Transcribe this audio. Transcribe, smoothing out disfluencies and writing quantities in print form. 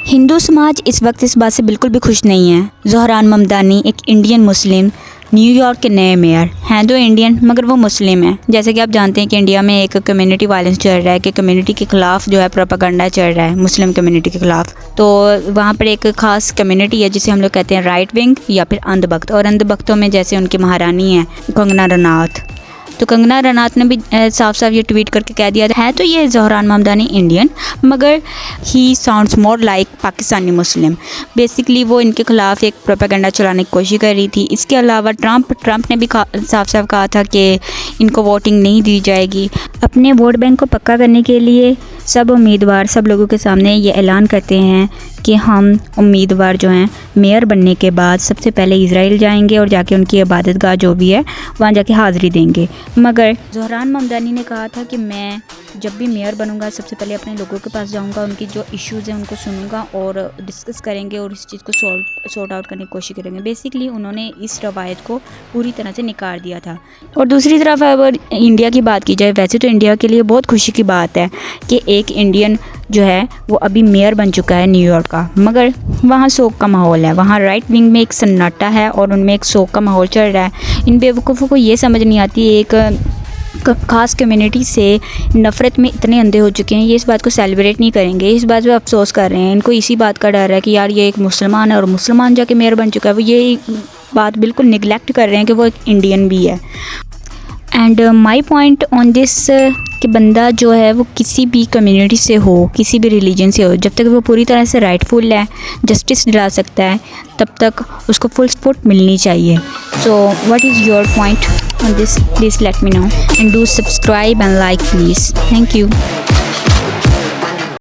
हिंदू समाज इस वक्त इस बात से बिल्कुल भी खुश नहीं है। ज़ोहरान ममदानी एक इंडियन मुस्लिम न्यूयॉर्क के नए मेयर हैं, तो इंडियन मगर वो मुस्लिम हैं। जैसे कि आप जानते हैं कि इंडिया में एक कम्युनिटी वायलेंस चल रहा है कि कम्युनिटी के ख़िलाफ़ जो है प्रोपेगेंडा चल रहा है मुस्लिम कम्युनिटी के ख़िलाफ़। तो वहाँ पर एक ख़ास कम्युनिटी है जिसे हम लोग कहते हैं राइट विंग या फिर अंधभक्त। और अंधभक्तों में जैसे उनकी महारानी है कंगना रनौत, तो कंगना रनौत ने भी साफ साफ ये ट्वीट करके कह दिया है तो ये ज़ोहरान ममदानी इंडियन मगर ही साउंड्स मोर लाइक पाकिस्तानी मुस्लिम। बेसिकली वो इनके ख़िलाफ़ एक प्रोपेगेंडा चलाने की कोशिश कर रही थी। इसके अलावा ट्रंप ने भी साफ साफ कहा था कि इनको वोटिंग नहीं दी जाएगी। अपने वोट बैंक को पक्का करने के लिए सब उम्मीदवार सब लोगों के सामने ये ऐलान करते हैं कि हम उम्मीदवार जो हैं मेयर बनने के बाद सबसे पहले इज़राइल जाएंगे और जाके उनकी इबादतगाह जो भी है वहाँ जाके हाज़िरी देंगे। मगर ज़ोहरान ममदानी ने कहा था कि मैं जब भी मेयर बनूंगा सबसे पहले अपने लोगों के पास जाऊंगा, उनकी जो इश्यूज़ हैं उनको सुनूंगा और डिस्कस करेंगे और इस चीज़ को सॉर्ट आउट करने की कोशिश करेंगे। बेसिकली उन्होंने इस रवायत को पूरी तरह से नकार दिया था। और दूसरी तरफ अगर इंडिया की बात की जाए, वैसे तो इंडिया के लिए बहुत खुशी की बात है कि एक इंडियन जो है वो अभी मेयर बन चुका है न्यूयॉर्क का, मगर वहाँ शोक का माहौल है। वहाँ राइट विंग में एक सन्नाटा है और उनमें एक शोक का माहौल चल रहा है। इन बेवकूफ़ों को ये समझ नहीं आती एक ख़ास कम्युनिटी से नफ़रत में इतने अंधे हो चुके हैं, ये इस बात को सेलिब्रेट नहीं करेंगे, इस बात पे अफसोस कर रहे हैं। इनको इसी बात का डर है कि यार ये एक मुसलमान है और मुसलमान जाके मेयर बन चुका है। वो ये बात बिल्कुल निगलेक्ट कर रहे हैं कि वो एक इंडियन भी है। And my point on this कि बंदा जो है वो किसी भी कम्युनिटी से हो, किसी भी रिलीजन से हो, जब तक वो पूरी तरह से राइटफुल है, जस्टिस दिला सकता है, तब तक उसको फुल सपोर्ट मिलनी चाहिए। So what is your point on this? Please let me know and do subscribe and like please. Thank you.